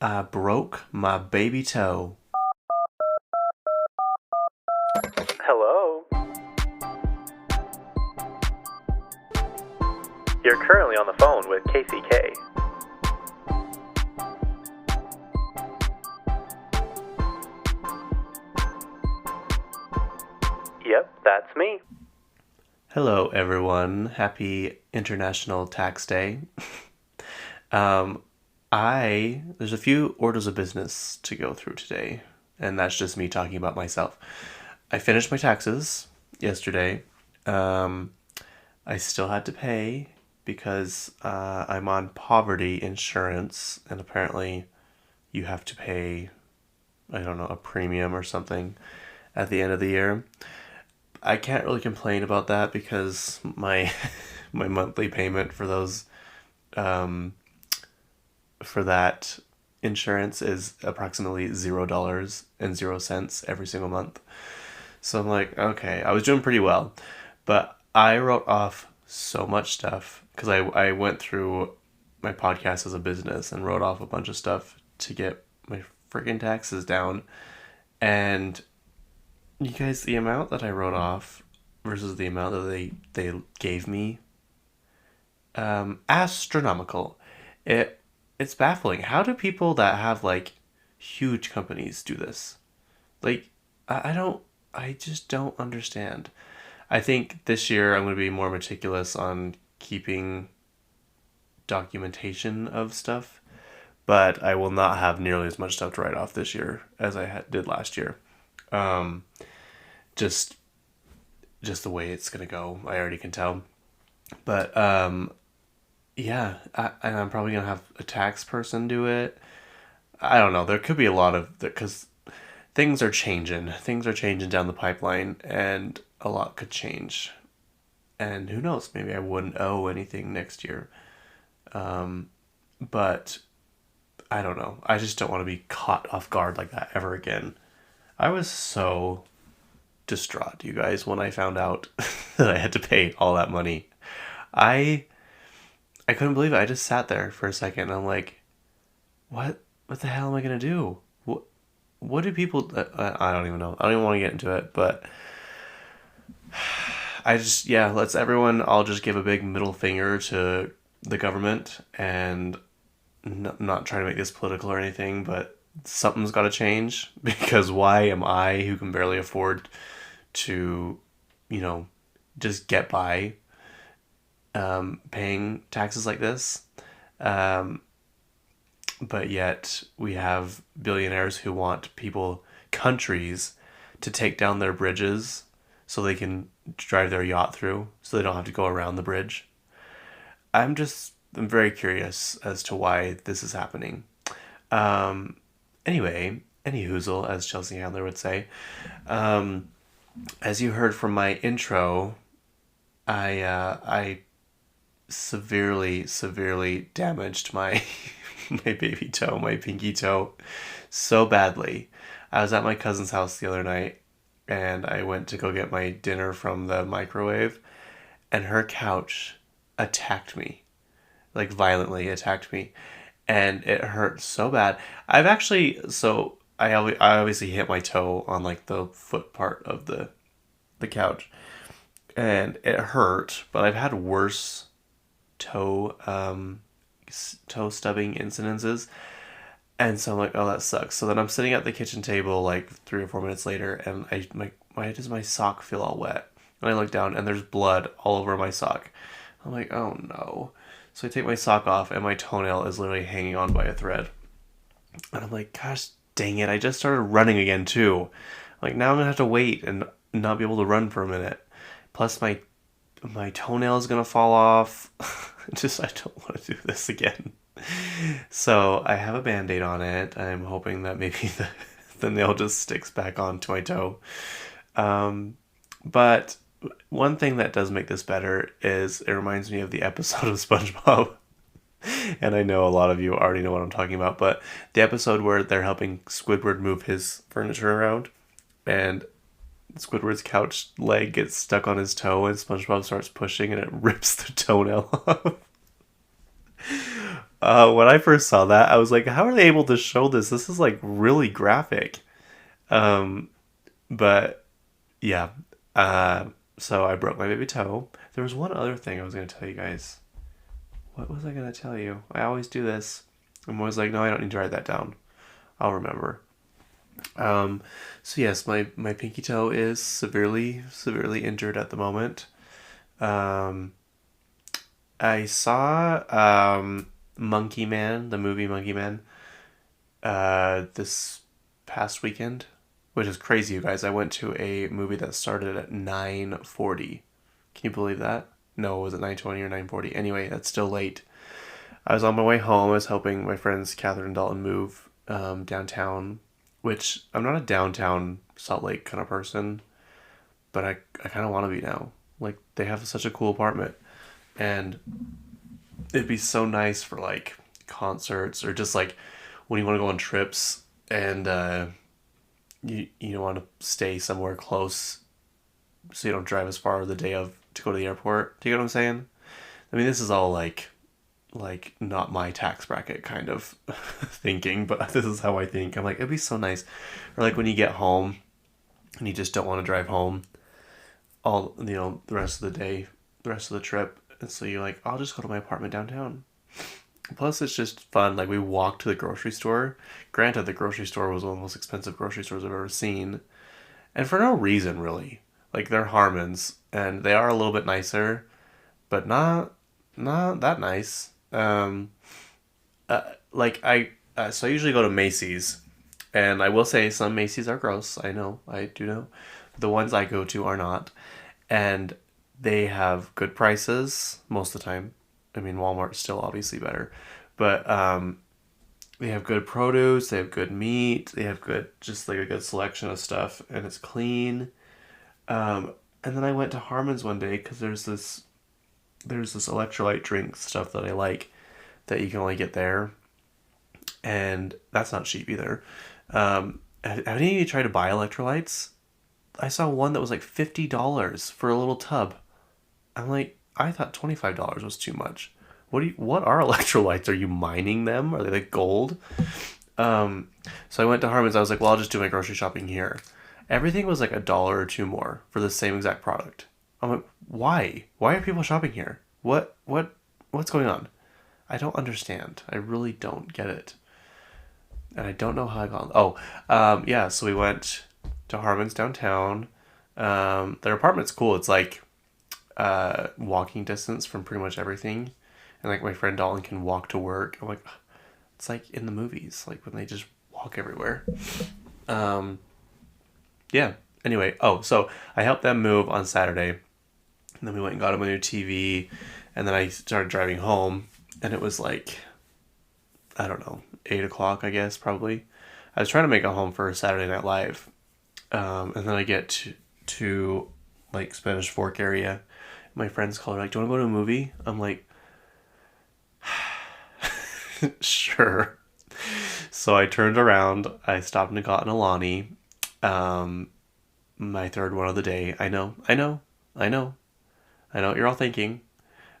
I broke my baby toe. Hello? You're currently on the phone with KCK. Yep, that's me. Hello, everyone. Happy International Tax Day. There's a few orders of business to go through today, and that's just me talking about myself. I finished my taxes yesterday. I still had to pay because I'm on poverty insurance, and apparently you have to pay, I don't know, a premium or something at the end of the year. I can't really complain about that because my my monthly payment for those for that insurance is approximately $0.00 every single month. So I'm like, okay, I was doing pretty well, but I wrote off so much stuff because I went through my podcast as a business and wrote off a bunch of stuff to get my freaking taxes down. And you guys, the amount that I wrote off versus the amount that they gave me, astronomical. It's baffling. How do people that have like huge companies do this? Like, I just don't understand. I think this year I'm going to be more meticulous on keeping documentation of stuff, but I will not have nearly as much stuff to write off this year as I did last year. Um, just just the way it's gonna go, I already can tell. But yeah, and I'm probably gonna have a tax person do it. I don't know. There could be a lot of because things are changing. Things are changing down the pipeline, and a lot could change. And who knows? Maybe I wouldn't owe anything next year. But I don't know. I just don't want to be caught off guard like that ever again. I was so distraught, you guys, when I found out that I had to pay all that money. I I couldn't believe it. I just sat there for a second. And I'm like, what the hell am I gonna do? What do people? I don't even know. I don't even want to get into it. But I just let's everyone. I'll just give a big middle finger to the government and not trying to make this political or anything, but something's got to change because why am I, who can barely afford to, you know, just get by paying taxes like this? But yet we have billionaires who want countries, to take down their bridges so they can drive their yacht through, so they don't have to go around the bridge. I'm very curious as to why this is happening. Um, anyway, any hoozle, as Chelsea Handler would say. Um, as you heard from my intro, I severely damaged my my baby toe, my pinky toe, so badly. I was at my cousin's house the other night, and I went to go get my dinner from the microwave, and her couch attacked me, like violently attacked me, and it hurt so bad. I've actually so I obviously hit my toe on like the foot part of the couch, and it hurt. But I've had worse toe toe stubbing incidences, and so I'm like, oh, that sucks. So then I'm sitting at the kitchen table like 3 or 4 minutes later, and why does my sock feel all wet? And I look down, and there's blood all over my sock. I'm like, oh no. So I take my sock off, and my toenail is literally hanging on by a thread. And I'm like, gosh dang it, I just started running again too. Like, now I'm gonna have to wait and not be able to run for a minute. Plus my toenail is gonna fall off. Just, I don't want to do this again. So I have a band-aid on it. I'm hoping that maybe the nail just sticks back onto my toe. But one thing that does make this better is it reminds me of the episode of SpongeBob. And I know a lot of you already know what I'm talking about, but the episode where they're helping Squidward move his furniture around, and Squidward's couch leg gets stuck on his toe, and SpongeBob starts pushing, and it rips the toenail off. When I first saw that, I was like, how are they able to show this? This is like really graphic. Um, but yeah. Uh, so I broke my baby toe. There was one other thing I was going to tell you guys. What was I going to tell you? I always do this. I'm always like, no, I don't need to write that down. I'll remember. Um, so yes, my pinky toe is severely injured at the moment. Um, I saw Monkey Man, the movie Monkey Man, this past weekend, which is crazy, you guys. I went to a movie that started at 9:40. Can you believe that? No, was it 9:20 or 9:40? Anyway, that's still late. I was on my way home. I was helping my friends Catherine and Dalton move downtown, which I'm not a downtown Salt Lake kind of person, but I kind of want to be now. Like, they have such a cool apartment, and it'd be so nice for like concerts or just like when you want to go on trips and you want to stay somewhere close so you don't drive as far the day of to go to the airport. Do you get what I'm saying? I mean, this is all like not my tax bracket kind of thinking, but this is how I think. I'm like, it'd be so nice. Or like when you get home and you just don't want to drive home all, the rest of the day, the rest of the trip. And so you're like, I'll just go to my apartment downtown. Plus, it's just fun. Like, we walked to the grocery store. Granted, the grocery store was one of the most expensive grocery stores I've ever seen. And for no reason, really. Like, they're Harmon's, and they are a little bit nicer, but not that nice. So I usually go to Macy's, and I will say some Macy's are gross. I know, I do know. The ones I go to are not, and they have good prices most of the time. I mean, Walmart's still obviously better, but they have good produce, they have good meat, they have just like a good selection of stuff, and it's clean. And then I went to Harmon's one day because there's this electrolyte drink stuff that I like that you can only get there, and that's not cheap either. Have any of you tried to buy electrolytes? I saw one that was like $50 for a little tub. I'm like, I thought $25 was too much. What are electrolytes? Are you mining them? Are they like gold? So I went to Harmon's. I was like, well, I'll just do my grocery shopping here. Everything was like $1 or two more for the same exact product. I'm like, why? Why are people shopping here? What's going on? I don't understand. I really don't get it. And I don't know how I got. Yeah. So we went to Harmon's downtown. Their apartment's cool. It's like walking distance from pretty much everything, and like my friend Dalton can walk to work. I'm like, it's like in the movies, like when they just walk everywhere. Yeah. Anyway, so I helped them move on Saturday, and then we went and got them a new TV, and then I started driving home, and it was like, I don't know, 8 o'clock, I guess, probably. I was trying to make it home for Saturday Night Live, and then I get to like Spanish Fork area. My friends call her like, "Do you want to go to a movie?" I'm like, sure. So I turned around. I stopped and got an Alani. My third one of the day. I know what you're all thinking.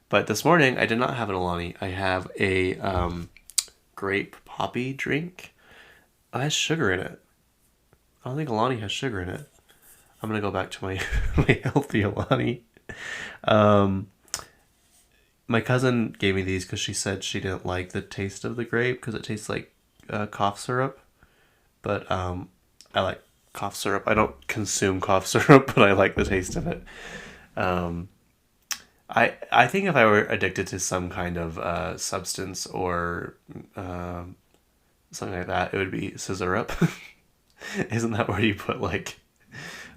But this morning I did not have an Alani. I have a grape poppy drink. It has sugar in it. I don't think Alani has sugar in it. I'm gonna go back to my my healthy Alani. My cousin gave me these because she said she didn't like the taste of the grape because it tastes like cough syrup. But I like cough syrup. I don't consume cough syrup, but I like the taste of it. I think if I were addicted to some kind of substance or something like that, it would be scissorup. Isn't that where you put like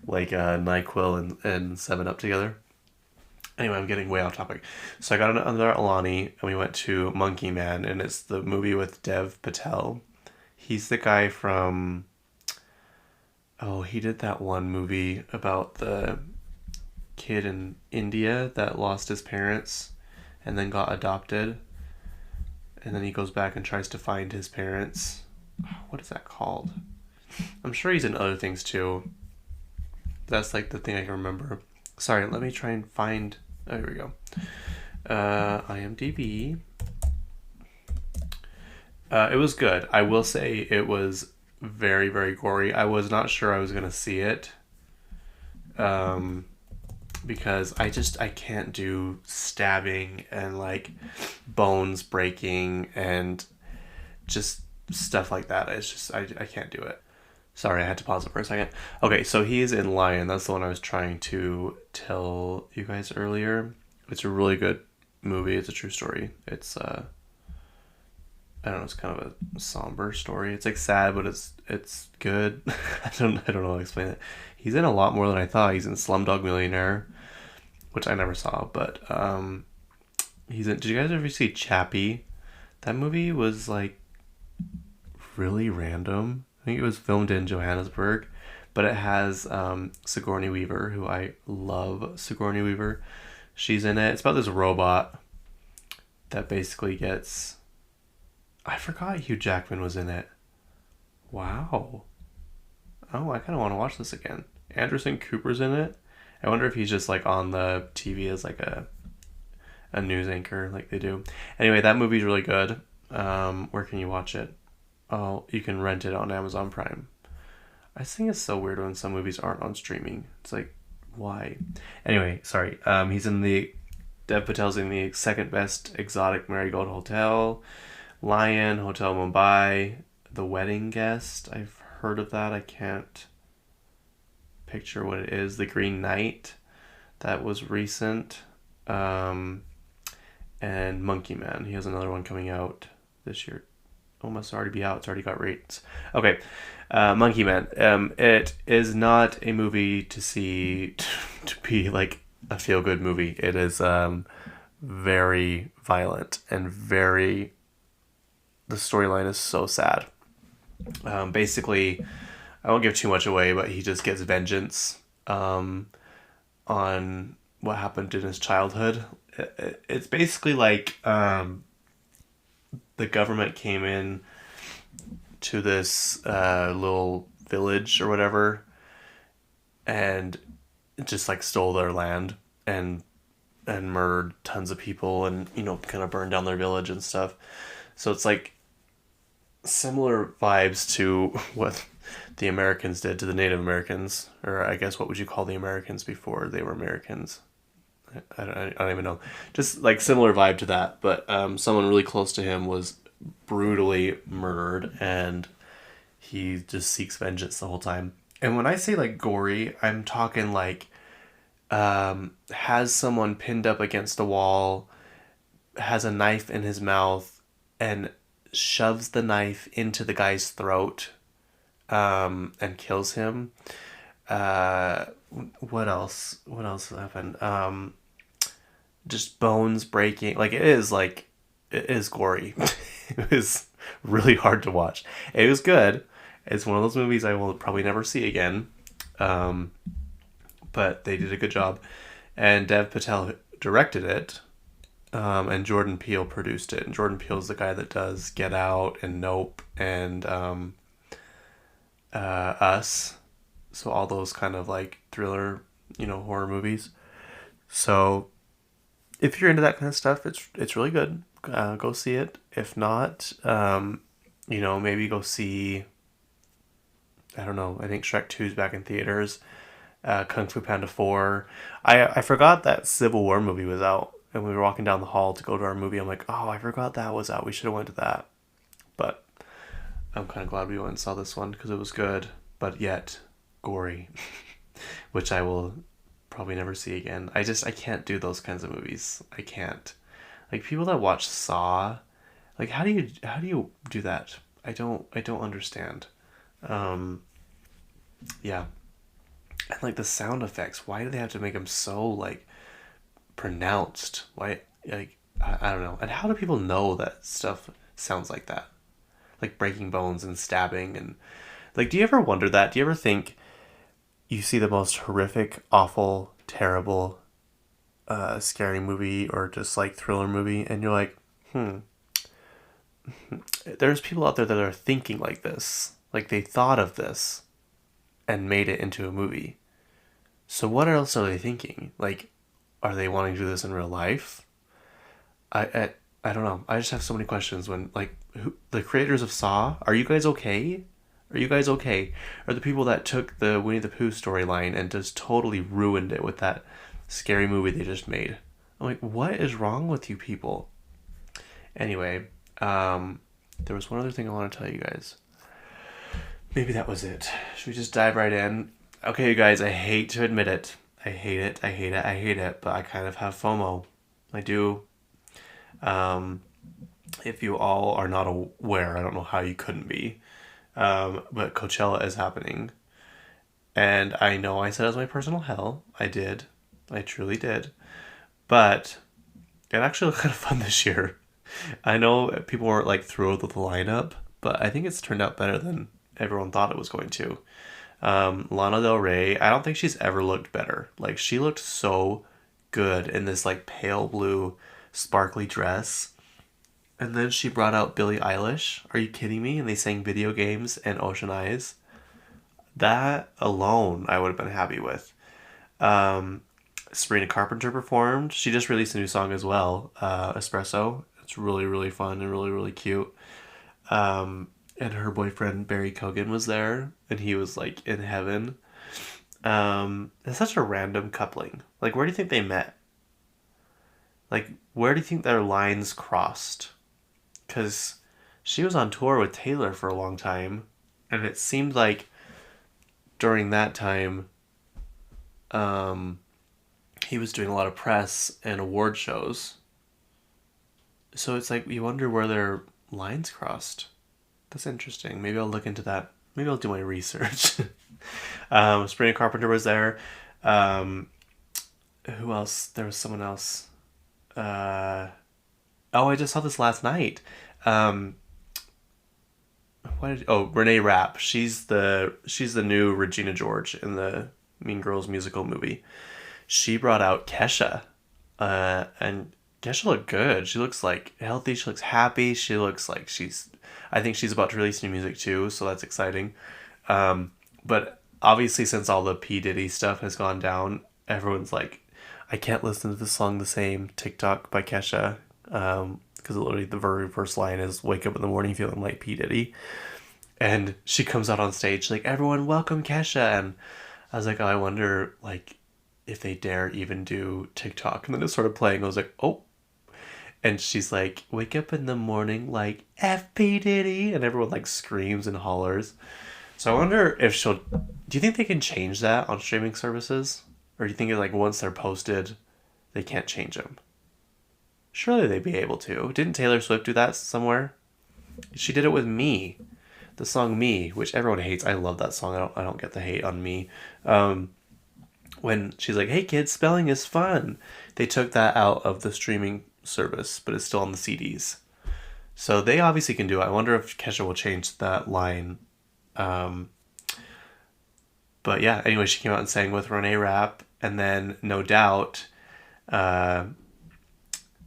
NyQuil and 7-Up together? Anyway, I'm getting way off topic. So I got another Alani, and we went to Monkey Man, and it's the movie with Dev Patel. He's the guy from... Oh, he did that one movie about the kid in India that lost his parents and then got adopted. And then he goes back and tries to find his parents. What is that called? I'm sure he's in other things too. That's like the thing I can remember. Sorry, let me try and find... Oh, here we go. IMDb. It was good. I will say it was very, very gory. I was not sure I was gonna see it, um, because I can't do stabbing and like bones breaking and just stuff like that. It's just I can't do it. Sorry, I had to pause it for a second. Okay, so he is in Lion. That's the one I was trying to tell you guys earlier. It's a really good movie. It's a true story. It's I don't know. It's kind of a somber story. It's like sad, but it's good. I don't know how to explain it. He's in a lot more than I thought. He's in Slumdog Millionaire, which I never saw, but he's in. Did you guys ever see Chappie? That movie was like really random. I think it was filmed in Johannesburg, but it has Sigourney Weaver, who I love. Sigourney Weaver, she's in it. It's about this robot that basically gets. I forgot Hugh Jackman was in it. Wow. Oh, I kind of want to watch this again. Anderson Cooper's in it. I wonder if he's just like on the TV as like a news anchor like they do. Anyway, that movie's really good. Where can you watch it? Oh, you can rent it on Amazon Prime. I just think it's so weird when some movies aren't on streaming. It's like, why? Anyway, sorry. He's in the Dev Patel's in the second best exotic Marigold Hotel, Lion, Hotel Mumbai, The Wedding Guest. I've heard of that. I can't picture what it is. The Green Knight, that was recent. And Monkey Man. He has another one coming out this year. Oh, must already be out. It's already got rates. Okay, Monkey Man. It is not a movie to see to be like a feel good movie. It is very violent and very. The storyline is so sad. Basically, I won't give too much away, but he just gets vengeance on what happened in his childhood. It's basically like the government came in to this little village or whatever and just like stole their land and murdered tons of people and kind of burned down their village and stuff. So it's like similar vibes to what the Americans did to the Native Americans, or I guess what would you call the Americans before they were Americans? I don't even know. Just like similar vibe to that, but someone really close to him was brutally murdered, and he just seeks vengeance the whole time. And when I say like gory, I'm talking like has someone pinned up against a wall, has a knife in his mouth, and shoves the knife into the guy's throat, and kills him. What else? What else happened? Just bones breaking. It is gory. It was really hard to watch. It was good. It's one of those movies I will probably never see again. But they did a good job, and Dev Patel directed it, and Jordan Peele produced it. And Jordan Peele's the guy that does Get Out and Nope and Us. So all those kind of like thriller, horror movies. So if you're into that kind of stuff, it's really good. Go see it. If not, maybe go see. I don't know. I think Shrek 2's back in theaters. Kung Fu Panda 4. I forgot that Civil War movie was out, and we were walking down the hall to go to our movie. I'm like, oh, I forgot that was out. We should have went to that. But I'm kind of glad we went and saw this one because it was good, but yet gory, which I will probably never see again. I can't do those kinds of movies. I can't. Like people that watch Saw, like how do you do that? I don't understand. Yeah. And like the sound effects, why do they have to make them so like pronounced? Why I don't know. And how do people know that stuff sounds like that? Like breaking bones and stabbing and like do you ever wonder that? Do you ever think you see the most horrific, awful, terrible, scary movie or just like thriller movie, and you're like, there's people out there that are thinking like this, like they thought of this and made it into a movie. So what else are they thinking? Like, are they wanting to do this in real life? I don't know. I just have so many questions when, like, the creators of Saw, are you guys okay? Are you guys okay? Are the people that took the Winnie the Pooh storyline and just totally ruined it with that scary movie they just made? I'm like, what is wrong with you people? Anyway, there was one other thing I want to tell you guys. Maybe that was it. Should we just dive right in? Okay, you guys, I hate to admit it. I hate it. I hate it. I hate it. But I kind of have FOMO. I do. Um, if you all are not aware, I don't know how you couldn't be. But Coachella is happening. And I know I said it was my personal hell. I did. I truly did. But it actually looked kind of fun this year. I know people weren't like thrilled with the lineup, but I think it's turned out better than everyone thought it was going to. Lana Del Rey, I don't think she's ever looked better. Like, she looked so good in this like pale blue sparkly dress. And then she brought out Billie Eilish. Are you kidding me? And they sang Video Games and Ocean Eyes. That alone I would have been happy with. Um, Sabrina Carpenter performed. She just released a new song as well, Espresso. It's really, really fun and really, really cute. And her boyfriend Barry Cogan was there, and he was like in heaven. It's such a random coupling. Like, where do you think they met? Like, where do you think their lines crossed? Because she was on tour with Taylor for a long time, and it seemed like during that time, um, he was doing a lot of press and award shows. So it's like you wonder where their lines crossed. That's interesting. Maybe I'll look into that. Maybe I'll do my research. Sabrina Carpenter was there. Um, who else? There was someone else. Uh, oh, I just saw this last night. Um, Renee Rapp. She's the new Regina George in the Mean Girls musical movie. She brought out Kesha, and Kesha looked good. She looks like healthy. She looks happy. She looks like I think she's about to release new music too, so that's exciting. But obviously, since all the P Diddy stuff has gone down, everyone's like, I can't listen to the song the same. TikTok by Kesha, because literally the very first line is "Wake up in the morning feeling like P Diddy," and she comes out on stage like, "Everyone, welcome Kesha," and I was like, oh, I wonder like if they dare even do TikTok, and then it started playing. I was like, oh. And she's like, wake up in the morning like FP Diddy, and everyone like screams and hollers. So I wonder if she'll. Do you think they can change that on streaming services, or do you think like once they're posted, they can't change them? Surely they'd be able to. Didn't Taylor Swift do that somewhere? She did it with Me, the song Me, which everyone hates. I love that song. I don't get the hate on Me. When she's like, "Hey kids, spelling is fun," they took that out of the streaming service, but it's still on the CDs. So they obviously can do it. I wonder if Kesha will change that line. Um, but yeah, anyway, she came out and sang with Renee Rapp, and then No Doubt, uh,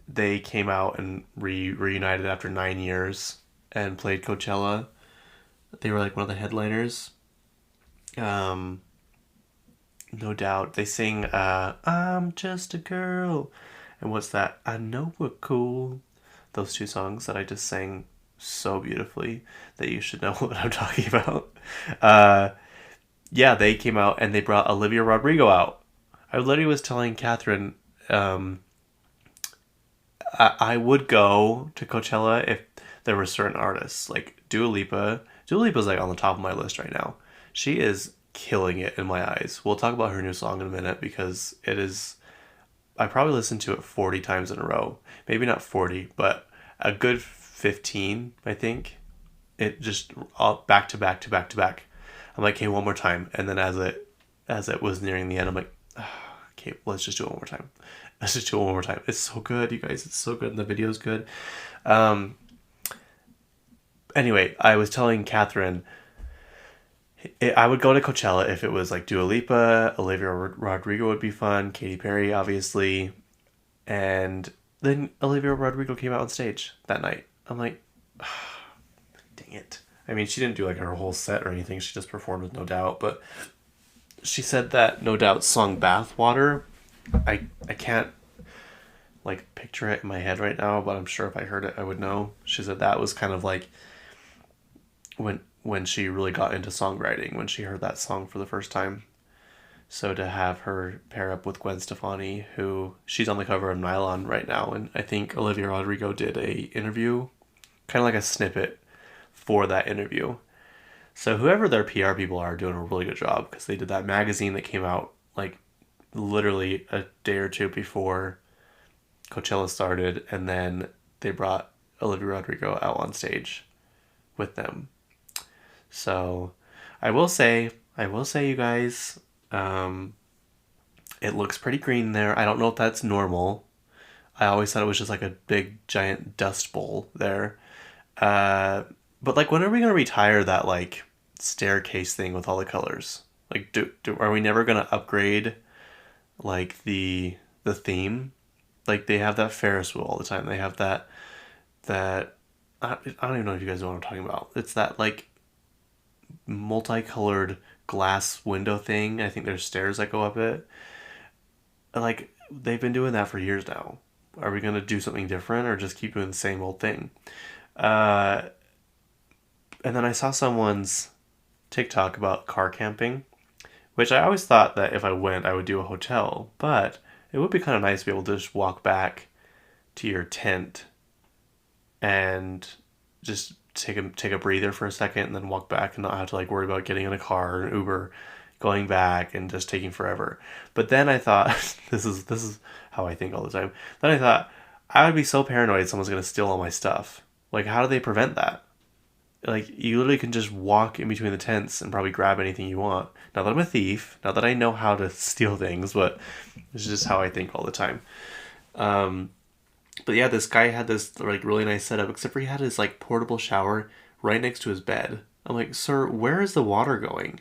they came out and reunited after 9 years and played Coachella. They were like one of the headliners. Um, No Doubt, they sing "I'm Just a Girl," and what's that? "I Know We're Cool." Those two songs that I just sang so beautifully that you should know what I'm talking about. Uh, yeah, they came out and they brought Olivia Rodrigo out. I literally was telling Catherine, um, I would go to Coachella if there were certain artists like Dua Lipa. Dua Lipa's like on the top of my list right now. She is killing it in my eyes. We'll talk about her new song in a minute because it is. I probably listened to it 40 times in a row. Maybe not 40, but a good 15, I think. It just all back to back to back to back. I'm like, okay, one more time. And then as it was nearing the end, I'm like, okay, let's just do it one more time. Let's just do it one more time. It's so good, you guys. It's so good, and the video's good. Um, anyway, I was telling Catherine I would go to Coachella if it was like Dua Lipa, Olivia Rodrigo would be fun, Katy Perry, obviously. And then Olivia Rodrigo came out on stage that night. I'm like, dang it. I mean, she didn't do like her whole set or anything. She just performed with No Doubt. But she said that No Doubt's song Bathwater, I can't like picture it in my head right now, but I'm sure if I heard it, I would know. She said that was kind of like when she really got into songwriting, when she heard that song for the first time. So to have her pair up with Gwen Stefani, who she's on the cover of Nylon right now, and I think Olivia Rodrigo did a interview, kind of like a snippet for that interview. So whoever their PR people are doing a really good job because they did that magazine that came out like literally a day or two before Coachella started, and then they brought Olivia Rodrigo out on stage with them. So I will say, you guys, um, it looks pretty green there. I don't know if that's normal. I always thought it was just like a big giant dust bowl there. Uh, but like, when are we gonna retire that like staircase thing with all the colors? Like, are we never gonna upgrade like the theme? Like they have that Ferris wheel all the time. They have that I don't even know if you guys know what I'm talking about. It's that like multicolored glass window thing. I think there's stairs that go up it. Like they've been doing that for years now. Are we gonna do something different or just keep doing the same old thing? Uh, and then I saw someone's TikTok about car camping, which I always thought that if I went, I would do a hotel, but it would be kind of nice to be able to just walk back to your tent and just take a breather for a second and then walk back and not have to like worry about getting in a car or an Uber, going back and just taking forever. But then I thought this is how I think all the time. Then I thought I would be so paranoid someone's gonna steal all my stuff. Like how do they prevent that? Like you literally can just walk in between the tents and probably grab anything you want. Not that I'm a thief, not that I know how to steal things, but this is just how I think all the time. Um, but yeah, this guy had this like really nice setup, except for he had his like portable shower right next to his bed. I'm like, sir, where is the water going?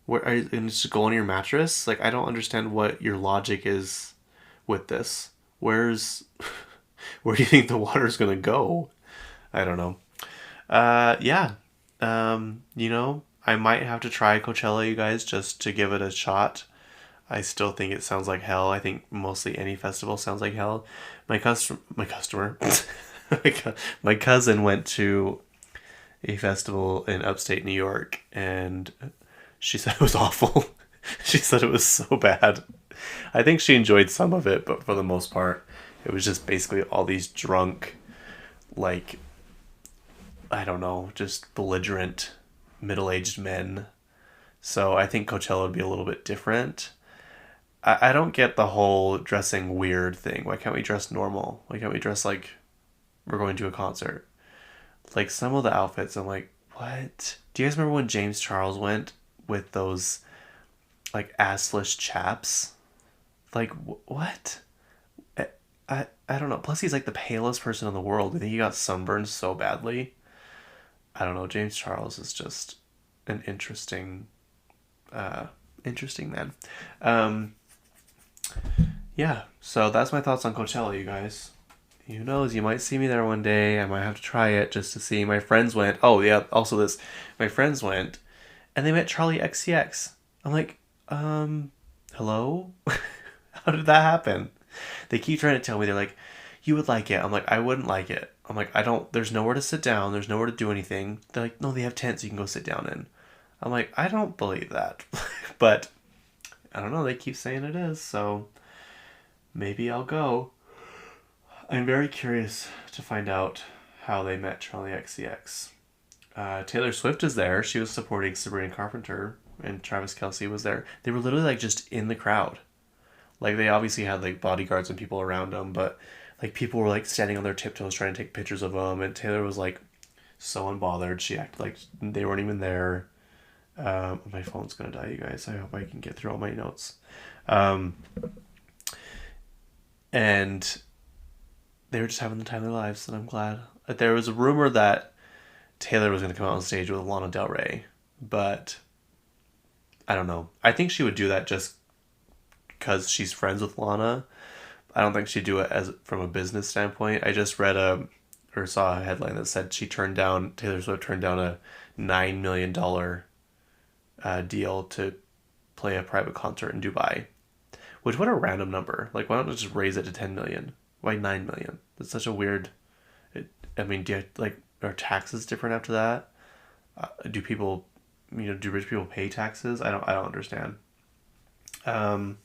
Where are you, and it's just go on your mattress? Like, I don't understand what your logic is with this. Where's where do you think the water's gonna go? I don't know. Yeah. I might have to try Coachella, you guys, just to give it a shot. I still think it sounds like hell. I think mostly any festival sounds like hell. My customer, my cousin went to a festival in upstate New York, and she said it was awful. She said it was so bad. I think she enjoyed some of it, but for the most part, it was just basically all these drunk, like, I don't know, just belligerent middle-aged men. So I think Coachella would be a little bit different. I don't get the whole dressing weird thing. Why can't we dress normal? Why can't we dress like we're going to a concert? Like some of the outfits, I'm like, what? Do you guys remember when James Charles went with those like assless chaps? Like what? I don't know. Plus, he's like the palest person in the world. I think he got sunburned so badly. I don't know. James Charles is just an interesting man. Um, yeah. So that's my thoughts on Coachella, you guys. Who knows? You might see me there one day. I might have to try it just to see. My friends went. Oh yeah. Also this, my friends went, and they met Charlie XCX. I'm like, hello. How did that happen? They keep trying to tell me they're like, you would like it. I'm like, I wouldn't like it. I'm like, I don't. There's nowhere to sit down. There's nowhere to do anything. They're like, no, they have tents you can go sit down in. I'm like, I don't believe that, but I don't know. They keep saying it is, so maybe I'll go. I'm very curious to find out how they met Charlie XCX. Taylor Swift is there. She was supporting Sabrina Carpenter, and Travis Kelce was there. They were literally like just in the crowd. Like they obviously had like bodyguards and people around them, but like people were like standing on their tiptoes trying to take pictures of them, and Taylor was like so unbothered. She acted like they weren't even there. My phone's gonna die, you guys. I hope I can get through all my notes. Um, and they were just having the time of their lives, and I'm glad. There was a rumor that Taylor was gonna come out on stage with Lana Del Rey, but I don't know. I think she would do that just because she's friends with Lana. I don't think she'd do it as from a business standpoint. I just read or saw a headline that said Taylor Swift turned down a $9 million deal to play a private concert in Dubai. Which, what a random number. Like, why don't I just raise it to 10 million? Why 9 million? That's such a weird. I mean, are taxes different after that? Do people, do rich people pay taxes? I don't understand. Um,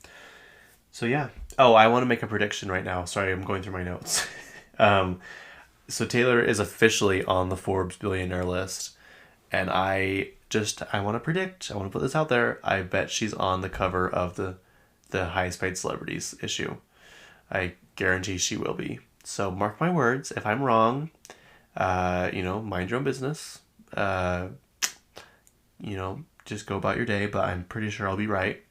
so yeah. Oh, I want to make a prediction right now. Sorry, I'm going through my notes. um, so Taylor is officially on the Forbes billionaire list, and I want to predict. I want to put this out there. I bet she's on the cover of the highest paid celebrities issue. I guarantee she will be. So mark my words. If I'm wrong, mind your own business. Just go about your day. But I'm pretty sure I'll be right.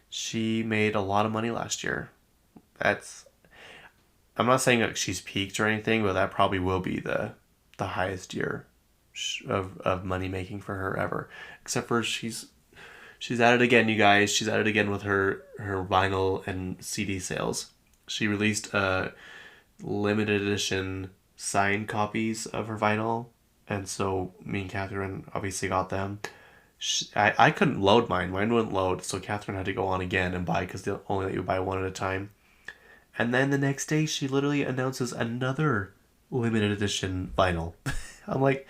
She made a lot of money last year. That's. I'm not saying like she's peaked or anything, but that probably will be the highest year of money making for her ever. Except for she's at it again, you guys. She's at it again with her vinyl and CD sales. She released limited edition signed copies of her vinyl, and so me and Catherine obviously got them. I couldn't load mine. Mine wouldn't load, so Catherine had to go on again and buy because they only let you buy one at a time. And then the next day, she literally announces another limited edition vinyl. I'm like,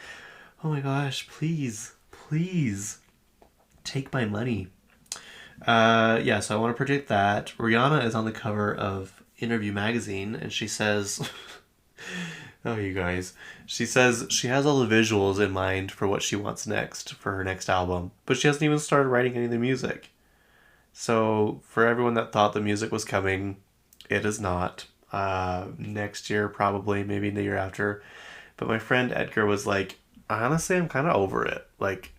oh my gosh, please, please take my money. Yeah, so I want to predict that. Rihanna is on the cover of Interview magazine, and she says, oh, you guys, she says she has all the visuals in mind for what she wants next for her next album, but she hasn't even started writing any of the music. So for everyone that thought the music was coming, it is not. Next year, probably, maybe the year after. But my friend Edgar was like, honestly, I'm kind of over it. Like,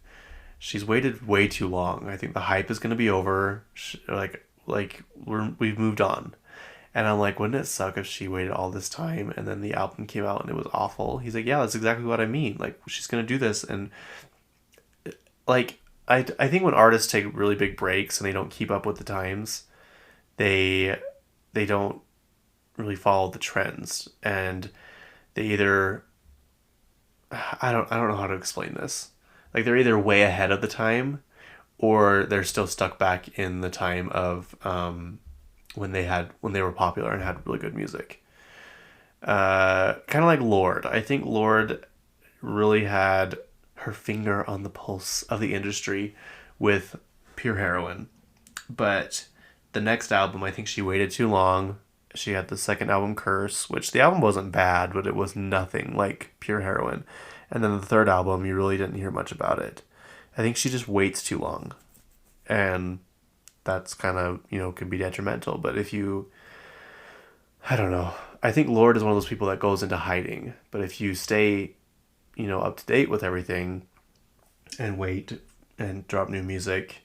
she's waited way too long. I think the hype is going to be over. We've moved on. And I'm like, wouldn't it suck if she waited all this time and then the album came out and it was awful? He's like, yeah, that's exactly what I mean. Like, she's going to do this. And, like, I think when artists take really big breaks and they don't keep up with the times, they don't really follow the trends. And they either... I don't know how to explain this. Like, they're either way ahead of the time or they're still stuck back in the time of when they were popular and had really good music. Kind of like Lorde. I think Lorde really had her finger on the pulse of the industry with Pure Heroin. But the next album, I think she waited too long. She had the second album, Curse, which the album wasn't bad, but it was nothing like Pure Heroin. And then the third album, you really didn't hear much about it. I think she just waits too long. And that's kind of, can be detrimental. But I don't know. I think Lorde is one of those people that goes into hiding. But if you stay, up to date with everything and wait and drop new music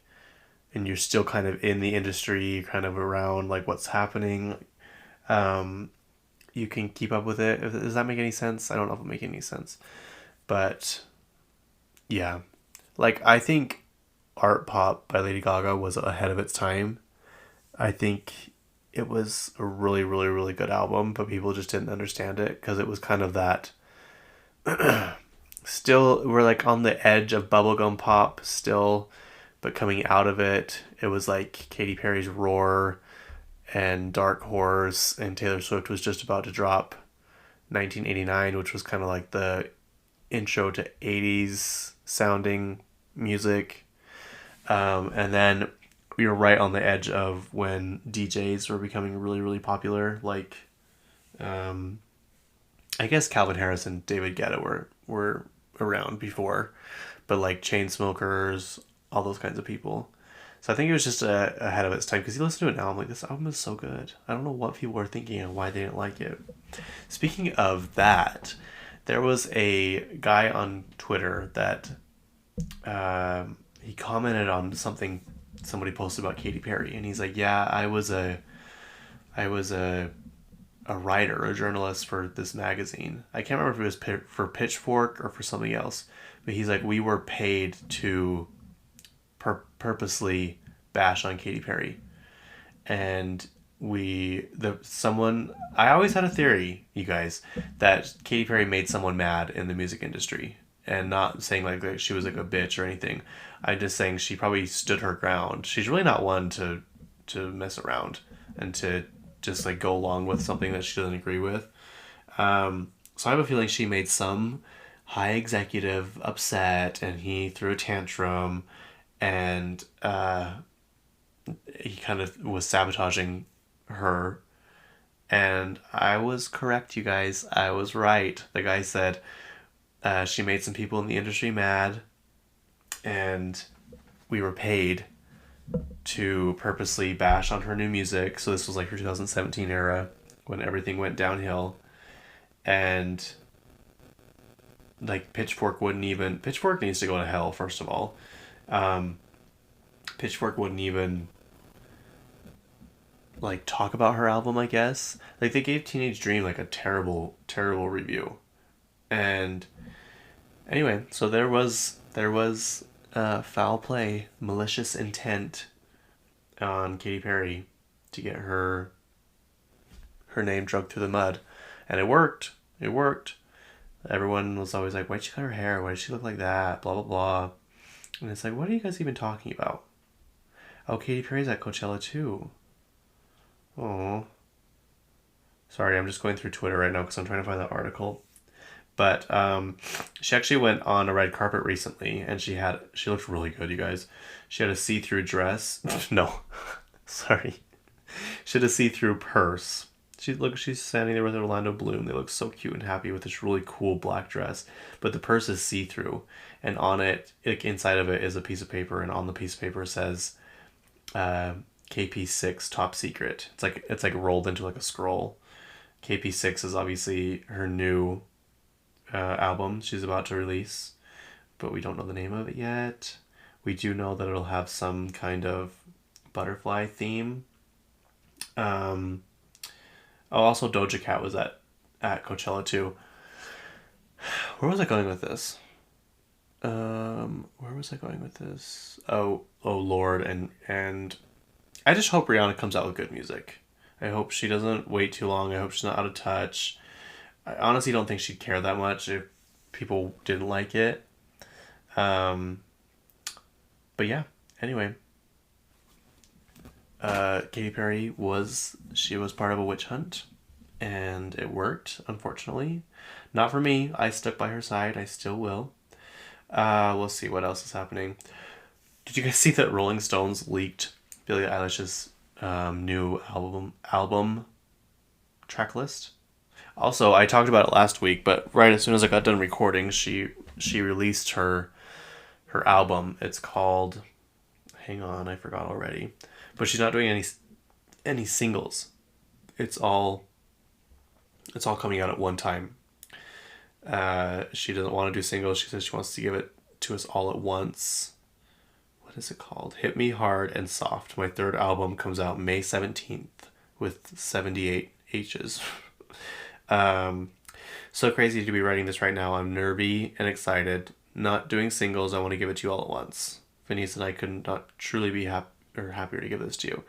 and you're still kind of in the industry, kind of around like what's happening, you can keep up with it. Does that make any sense? I don't know if it makes any sense. But yeah, like I think Art Pop by Lady Gaga was ahead of its time. I think it was a really, really, really good album, but people just didn't understand it because it was kind of that. Still, we're like on the edge of bubblegum pop still, but coming out of it, it was like Katy Perry's Roar and Dark Horse, and Taylor Swift was just about to drop 1989, which was kind of like the intro to 80s sounding music. And then we were right on the edge of when DJs were becoming really, really popular. Like, I guess Calvin Harris and David Guetta were around before, but like Chainsmokers, all those kinds of people. So I think it was just ahead of its time, because you listen to it now, I'm like, this album is so good. I don't know what people were thinking and why they didn't like it. Speaking of that, there was a guy on Twitter that he commented on something somebody posted about Katy Perry, and he's like, yeah, I was a writer, a journalist for this magazine. I can't remember if it was for Pitchfork or for something else, but he's like, we were paid to purposely bash on Katy Perry. And I always had a theory, you guys, that Katy Perry made someone mad in the music industry, and not saying like she was like a bitch or anything. I'm just saying she probably stood her ground. She's really not one to mess around and to just like go along with something that she doesn't agree with. So I have a feeling she made some high executive upset, and he threw a tantrum, and he kind of was sabotaging her. And I was correct, you guys. I was right. The guy said she made some people in the industry mad, and we were paid to purposely bash on her new music. So this was like her 2017 era when everything went downhill. And like Pitchfork needs to go to hell, first of all. Pitchfork wouldn't even like talk about her album, I guess. Like they gave Teenage Dream like a terrible review. And anyway, so there was foul play, malicious intent on Katy Perry to get her name dragged through the mud. And it worked. Everyone was always like, why'd she cut her hair? Why did she look like that? Blah, blah, blah. And it's like, what are you guys even talking about? Oh, Katy Perry's at Coachella too. Oh. Sorry, I'm just going through Twitter right now because I'm trying to find that article. But she actually went on a red carpet recently, and she looked really good, you guys. She had a see-through dress. No, sorry. She had a see-through purse. She's standing there with Orlando Bloom. They look so cute and happy with this really cool black dress. But the purse is see-through, and on it, like inside of it, is a piece of paper, and on the piece of paper says KP6 Top Secret. It's like rolled into like a scroll. KP6 is obviously her new album she's about to release, but we don't know the name of it yet. We do know that it'll have some kind of butterfly theme. Also Doja Cat was at Coachella too. Where was I going with this? Oh Lord, and I just hope Rihanna comes out with good music. I hope she doesn't wait too long. I hope she's not out of touch. I honestly don't think she'd care that much if people didn't like it. But yeah, anyway. Katy Perry was part of a witch hunt, and it worked, unfortunately. Not for me. I stuck by her side. I still will. We'll see what else is happening. Did you guys see that Rolling Stones leaked Billie Eilish's new album track list? Also, I talked about it last week, but right as soon as I got done recording, she released her album. It's called, hang on, I forgot already. But she's not doing any singles. It's all coming out at one time. She doesn't want to do singles. She says she wants to give it to us all at once. What is it called? Hit Me Hard and Soft. My third album comes out May 17th with 78 H's. So crazy to be writing this right now. I'm nervy and excited. Not doing singles. I want to give it to you all at once. Phineas and I could not truly be happier to give this to you.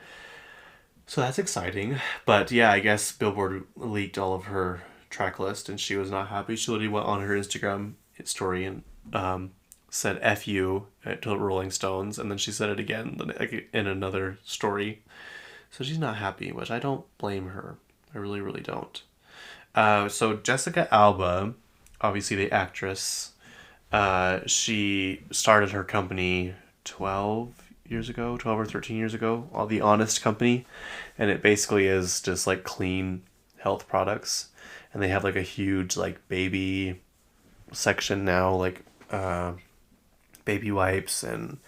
So that's exciting. But yeah, I guess Billboard leaked all of her track list, and she was not happy. She literally went on her Instagram story and said F you to Rolling Stones, and then she said it again in another story. So she's not happy, which I don't blame her. I really, really don't. So Jessica Alba, obviously the actress, she started her company 12 or 13 years ago, The Honest Company, and it basically is just like clean health products, and they have like a huge like baby section now, like baby wipes and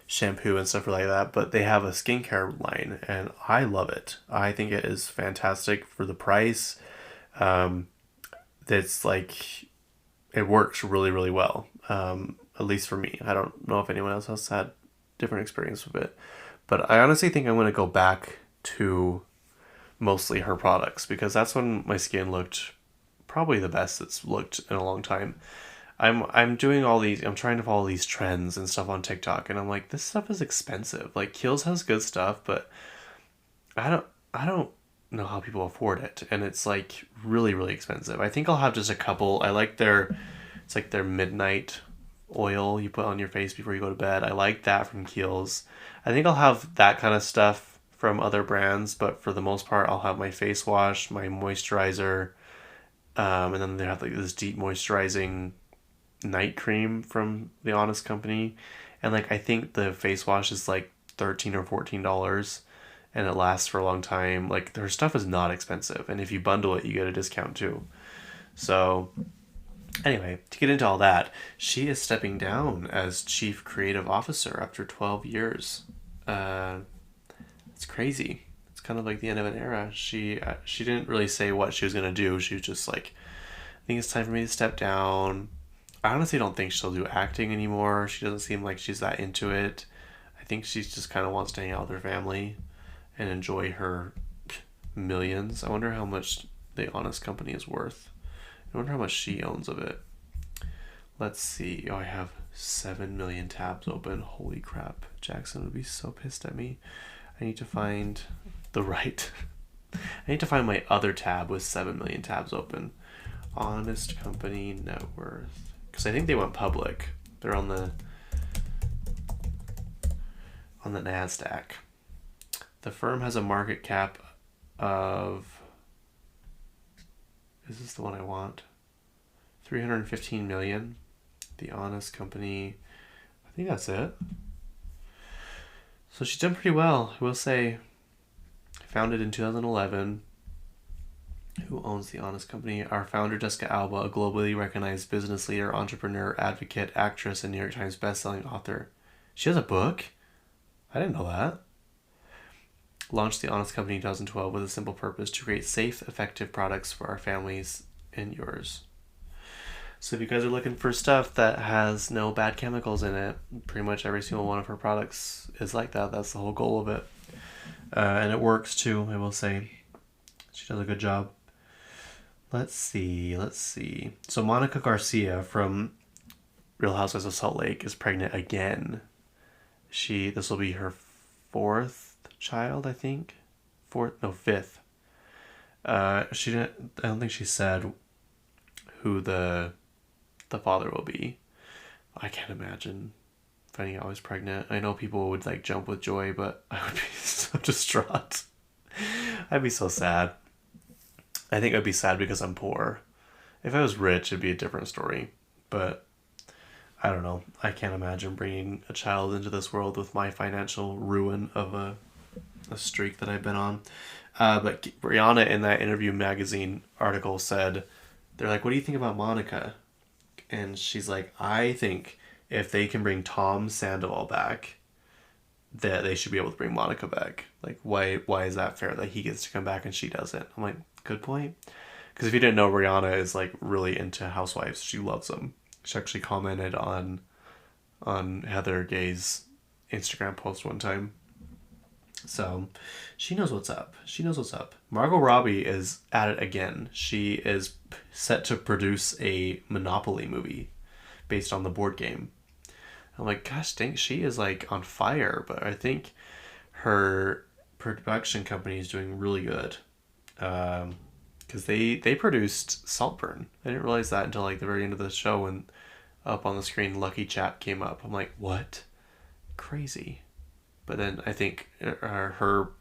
shampoo and stuff like that, but they have a skincare line, and I love it. I think it is fantastic for the price. That's like, it works really, really well. At least for me. I don't know if anyone else has had different experience with it, but I honestly think I'm going to go back to mostly her products, because that's when my skin looked probably the best it's looked in a long time. I'm doing all these, I'm trying to follow these trends and stuff on TikTok, and I'm like, this stuff is expensive. Like Kiehl's has good stuff, but I don't know how people afford it, and it's like really, really expensive. I think I'll have just a couple. I like it's like their midnight oil you put on your face before you go to bed. I like that from Kiehl's. I think I'll have that kind of stuff from other brands, but for the most part, I'll have my face wash, my moisturizer, and then they have like this deep moisturizing night cream from the Honest Company, and like I think the face wash is like $13 or $14, and it lasts for a long time. Like their stuff is not expensive, and if you bundle it, you get a discount too. So anyway, to get into all that, she is stepping down as chief creative officer after 12 years. It's crazy. It's kind of like the end of an era. She didn't really say what she was gonna do. She was just like, I think it's time for me to step down. I honestly don't think she'll do acting anymore. She doesn't seem like she's that into it. I think she just kind of wants to hang out with her family and enjoy her millions. I wonder how much the Honest Company is worth. I wonder how much she owns of it. Let's see. Oh, I have 7 million tabs open. Holy crap. Jackson would be so pissed at me. I need to find the right... I need to find my other tab with 7 million tabs open. Honest Company net worth. Because I think they went public. They're on the NASDAQ. The firm has a market cap of... Is this the one I want? 315 million. The Honest Company. I think that's it. So she's done pretty well, I will say. Founded in 2011. Who owns the Honest Company? Our founder, Jessica Alba, a globally recognized business leader, entrepreneur, advocate, actress, and New York Times bestselling author. She has a book? I didn't know that. Launched the Honest Company in 2012 with a simple purpose: to create safe, effective products for our families and yours. So if you guys are looking for stuff that has no bad chemicals in it, pretty much every single one of her products is like that. That's the whole goal of it. And it works too, I will say. She does a good job. Let's see. So Monica Garcia from Real Housewives of Salt Lake is pregnant again. This will be her 4th child, I think. Fifth. She didn't. I don't think she said who the father will be. I can't imagine finding out I was pregnant. I know people would like jump with joy, but I would be so distraught. I'd be so sad. I think I'd be sad because I'm poor. If I was rich, it'd be a different story. But I don't know. I can't imagine bringing a child into this world with my financial ruin of a streak that I've been on. But Rihanna in that Interview magazine article said, they're like, what do you think about Monica? And she's like, I think if they can bring Tom Sandoval back, that they should be able to bring Monica back. Like, why is that fair that he gets to come back and she doesn't? I'm like, good point. Because if you didn't know, Rihanna is like really into housewives. She loves them. She actually commented on Heather Gay's Instagram post one time. So she knows what's up. Margot Robbie is at it again. She is set to produce a Monopoly movie based on the board game. I'm like, gosh dang, she is like on fire. But I think her production company is doing really good. Because they produced Saltburn. I didn't realize that until like the very end of the show when up on the screen Lucky Chap came up. I'm like, what? Crazy. But then I think her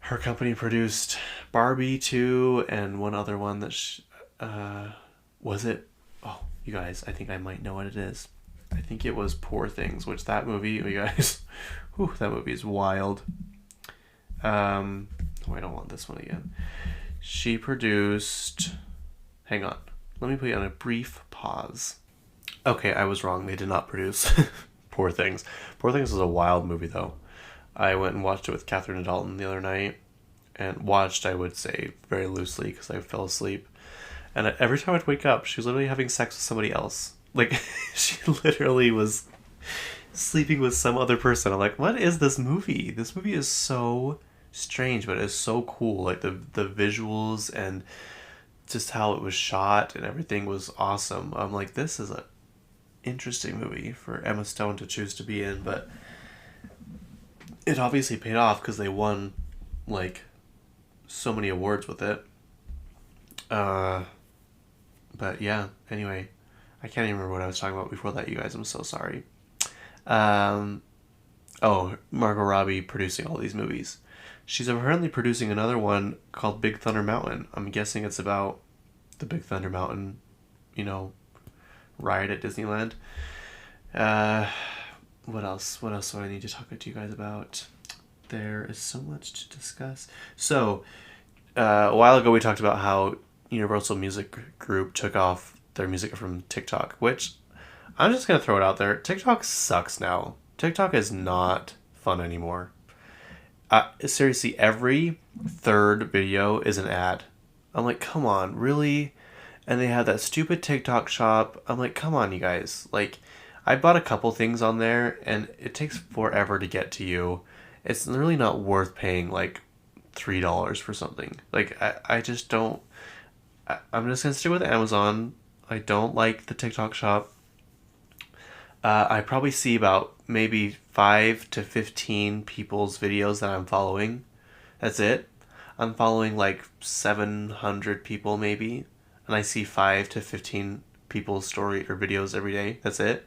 company produced Barbie too, and one other one that was it? Oh, you guys, I think I might know what it is. I think it was Poor Things, which that movie, you guys, whew, that movie is wild. Oh, I don't want this one again. She produced, hang on, let me put you on a brief pause. Okay, I was wrong. They did not produce Poor Things. Poor Things was a wild movie, though. I went and watched it with Catherine Dalton the other night. And watched, I would say, very loosely because I fell asleep. And every time I'd wake up, she was literally having sex with somebody else. Like, she literally was sleeping with some other person. I'm like, what is this movie? This movie is so strange, but it's so cool. Like, the visuals and just how it was shot and everything was awesome. I'm like, this is a interesting movie for Emma Stone to choose to be in, but it obviously paid off because they won like so many awards with it. But yeah, anyway, I can't even remember what I was talking about before that, you guys. I'm so sorry. Oh, Margot Robbie producing all these movies. She's apparently producing another one called Big Thunder Mountain. I'm guessing it's about the Big Thunder Mountain, you know, ride at Disneyland. Uh, what else? What else do I need to talk to you guys about? There is so much to discuss. So, a while ago we talked about how Universal Music Group took off their music from TikTok, which I'm just gonna throw it out there. TikTok sucks now. TikTok is not fun anymore. Seriously, every third video is an ad. I'm like, come on, really? And they have that stupid TikTok shop. I'm like, come on, you guys. Like, I bought a couple things on there, and it takes forever to get to you. It's really not worth paying like $3 for something. Like, I just don't. I'm just gonna stick with Amazon. I don't like the TikTok shop. I probably see about maybe 5 to 15 people's videos that I'm following. That's it. I'm following like 700 people maybe, and I see 5 to 15 people's story or videos every day. That's it.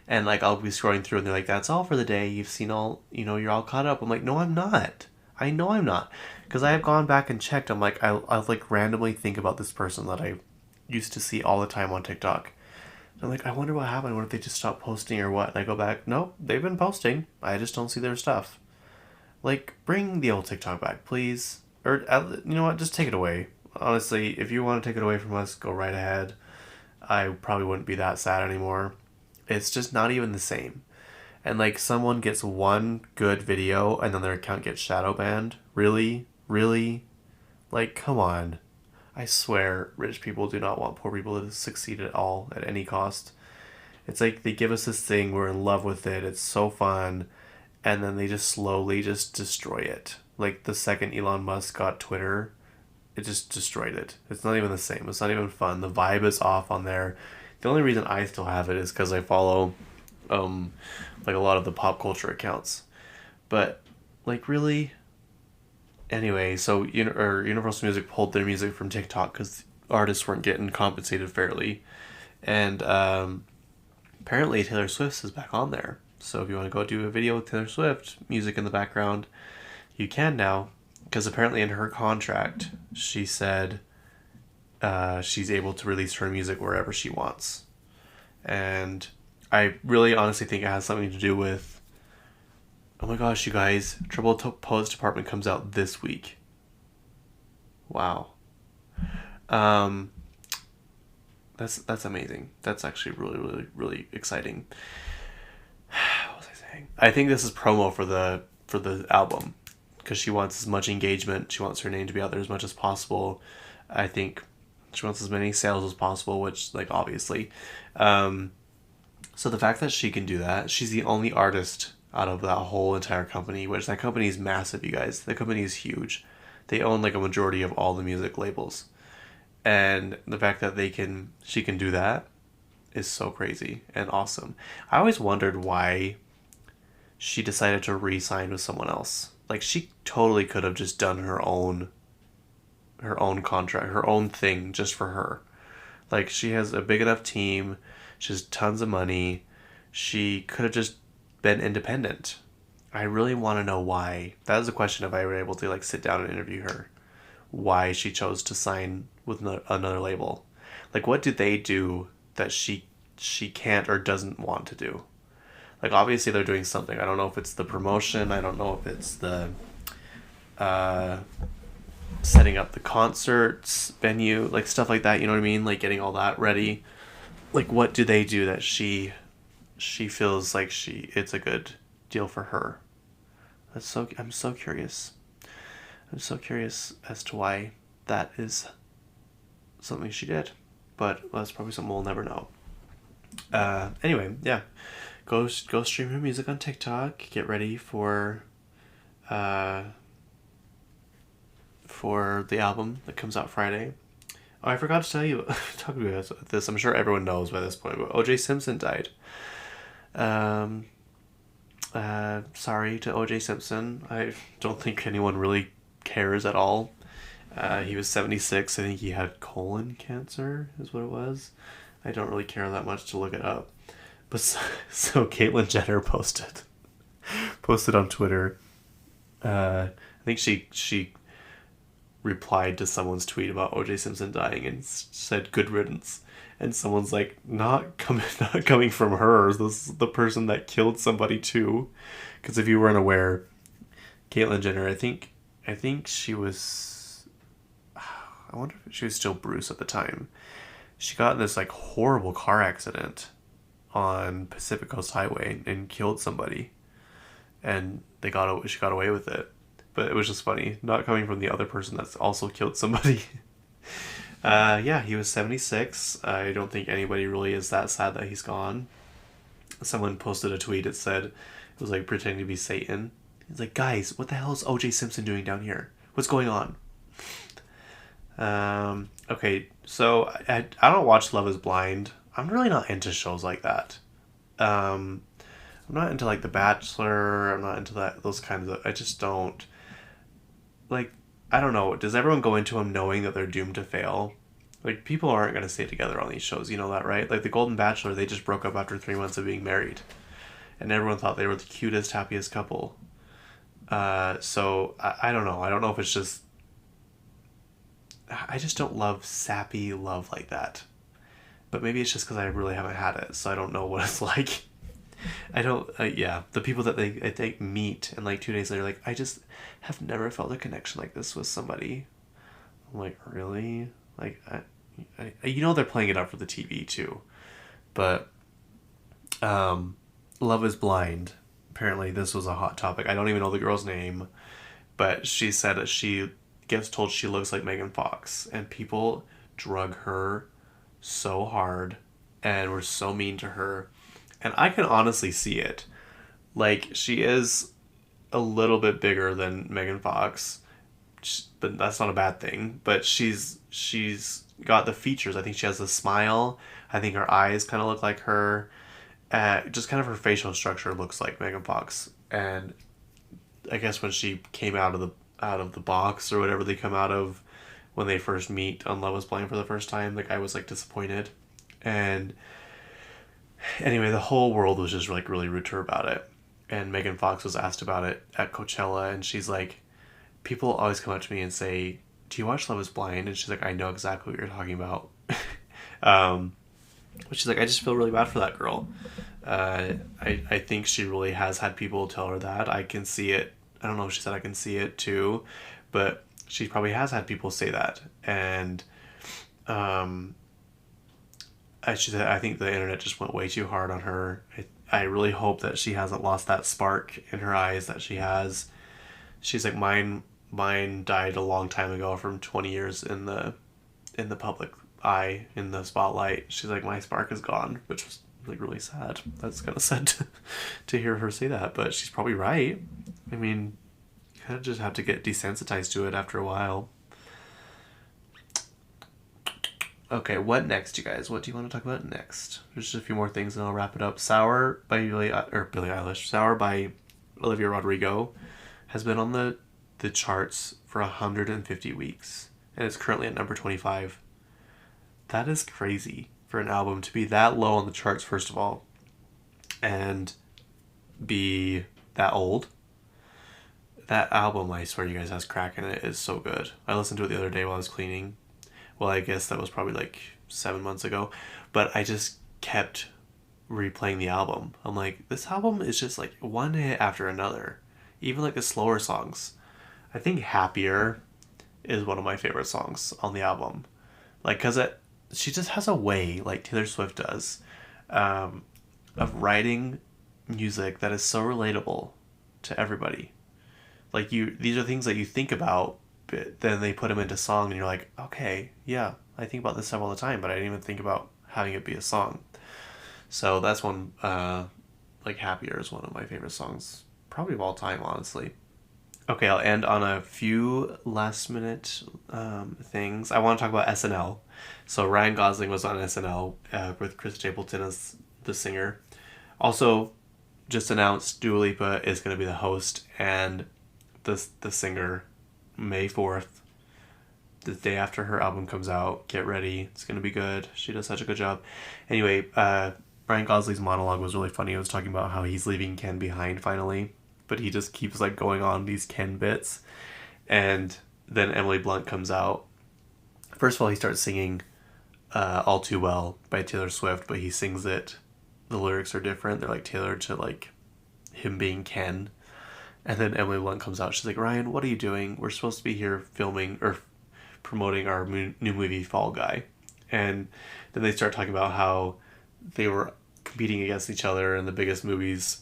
And like I'll be scrolling through and they're like, "That's all for the day. You've seen all, you're all caught up." I'm like, "No, I'm not. I know I'm not." Because I have gone back and checked. I'm like, I'll like randomly think about this person that I used to see all the time on TikTok. I'm like, I wonder what happened. What if they just stopped posting or what? And I go back, nope, they've been posting. I just don't see their stuff. Like, bring the old TikTok back, please. Or, you know what, just take it away. Honestly, if you want to take it away from us, go right ahead. I probably wouldn't be that sad anymore. It's just not even the same. And, like, someone gets one good video and then their account gets shadow banned. Really? Really? Like, come on. I swear, rich people do not want poor people to succeed at all, at any cost. It's like they give us this thing, we're in love with it, it's so fun, and then they just slowly just destroy it. Like the second Elon Musk got Twitter, it just destroyed it. It's not even the same. It's not even fun. The vibe is off on there. The only reason I still have it is because I follow, like a lot of the pop culture accounts. But, like, really? Anyway, so Universal Music pulled their music from TikTok because artists weren't getting compensated fairly, and apparently Taylor Swift is back on there. So if you want to go do a video with Taylor Swift, music in the background, you can now, because apparently in her contract she said she's able to release her music wherever she wants, and I really honestly think it has something to do with. Oh my gosh, you guys! Triple Pose Department comes out this week. Wow. That's amazing. That's actually really, really, really exciting. What was I saying? I think this is promo for the album, because she wants as much engagement. She wants her name to be out there as much as possible. I think she wants as many sales as possible, which, like, obviously. So the fact that she can do that, she's the only artist out of that whole entire company, which that company is massive, you guys. The company is huge. They own like a majority of all the music labels. And the fact that she can do that is so crazy and awesome. I always wondered why she decided to re-sign with someone else. Like, she totally could have just done her own contract, her own thing just for her. Like, she has a big enough team, she has tons of money. She could have just been independent. I really want to know why. That is a question if I were able to like sit down and interview her. Why she chose to sign with another label. Like, what do they do that she can't or doesn't want to do? Like, obviously they're doing something. I don't know if it's the promotion. I don't know if it's the setting up the concerts venue, like stuff like that. You know what I mean? Like getting all that ready. Like, what do they do that she feels like it's a good deal for her? I'm so curious. I'm so curious as to why that is something she did, but that's probably something we'll never know. Anyway, yeah, go stream her music on TikTok. Get ready for the album that comes out Friday. Oh, I forgot to tell you, talk about this. I'm sure everyone knows by this point, but O.J. Simpson died. Sorry to O.J. Simpson. I don't think anyone really cares at all. He was 76. I think he had colon cancer is what it was. I don't really care that much to look it up. But so Caitlyn Jenner posted posted on Twitter. I think she replied to someone's tweet about O.J. Simpson dying and said "good riddance," and someone's like, not coming from her. This is the person that killed somebody too. Because if you weren't aware, Caitlyn Jenner, I think she was. I wonder if she was still Bruce at the time. She got in this like horrible car accident on Pacific Coast Highway and killed somebody, and she got away with it. But it was just funny, not coming from the other person that's also killed somebody. Yeah, he was 76. I don't think anybody really is that sad that he's gone. Someone posted a tweet. It said, it was like pretending to be Satan. He's like, guys, what the hell is O.J. Simpson doing down here? What's going on? Okay, so I don't watch Love is Blind. I'm really not into shows like that. I'm not into like The Bachelor. I'm not into those kinds of. I just don't. Like, I don't know. Does everyone go into them knowing that they're doomed to fail? Like, people aren't going to stay together on these shows. You know that, right? Like, The Golden Bachelor, they just broke up after 3 months of being married. And everyone thought they were the cutest, happiest couple. So, I don't know. I don't know if it's just... I just don't love sappy love like that. But maybe it's just because I really haven't had it, so I don't know what it's like. I don't, yeah, the people that they meet and like 2 days later, like, I just have never felt a connection like this with somebody. I'm like, really? Like, you know, they're playing it up for the TV too. But, Love is Blind. Apparently this was a hot topic. I don't even know the girl's name, but she said that she gets told she looks like Megan Fox, and people drug her so hard and were so mean to her. And I can honestly see it. Like, she is a little bit bigger than Megan Fox, but that's not a bad thing. But she's got the features. I think she has a smile. I think her eyes kind of look like her. Just kind of her facial structure looks like Megan Fox. And I guess when she came out of the box or whatever they come out of when they first meet on Love is Blind for the first time, the guy was like disappointed. And anyway, the whole world was just like really rude to her about it. And Megan Fox was asked about it at Coachella, and she's like, people always come up to me and say, do you watch Love is Blind? And she's like, I know exactly what you're talking about. But she's like, I just feel really bad for that girl. I think she really has had people tell her that. I can see it. I don't know if she said I can see it too, but she probably has had people say that. And she said, I think the internet just went way too hard on her. I really hope that she hasn't lost that spark in her eyes that she has. She's like, mine died a long time ago from 20 years in the public eye, in the spotlight. She's like, my spark is gone, which was like really sad. That's kind of sad to hear her say that, but she's probably right. I mean, you kind of just have to get desensitized to it after a while. Okay, what next, you guys? What do you want to talk about next? There's just a few more things and I'll wrap it up. Sour by Billie Eilish. Sour by Olivia Rodrigo has been on the charts for 150 weeks. And it's currently at number 25. That is crazy for an album to be that low on the charts, first of all. And be that old. That album, I swear you guys, has crack in it. Is so good. I listened to it the other day while I was cleaning. Well, I guess that was probably like 7 months ago. But I just kept replaying the album. I'm like, this album is just like one hit after another. Even like the slower songs. I think Happier is one of my favorite songs on the album. Like, because she just has a way, like Taylor Swift does, of writing music that is so relatable to everybody. Like, these are things that you think about, but then they put them into song and you're like, okay, yeah, I think about this stuff all the time, but I didn't even think about having it be a song. So that's one, like Happier is one of my favorite songs, probably of all time, honestly. Okay, I'll end on a few last minute things. I want to talk about SNL. So Ryan Gosling was on SNL with Chris Stapleton as the singer. Also, just announced Dua Lipa is going to be the host and the singer May 4th, the day after her album comes out. Get ready. It's going to be good. She does such a good job. Anyway, Ryan Gosling's monologue was really funny. It was talking about how he's leaving Ken behind finally. but he just keeps like going on these Ken bits. And then Emily Blunt comes out. First of all, he starts singing All Too Well by Taylor Swift, but he sings it, the lyrics are different. They're like tailored to like him being Ken. And then Emily Blunt comes out. She's like, Ryan, what are you doing? We're supposed to be here filming or promoting our new movie Fall Guy. And then they start talking about how they were competing against each other in the biggest movies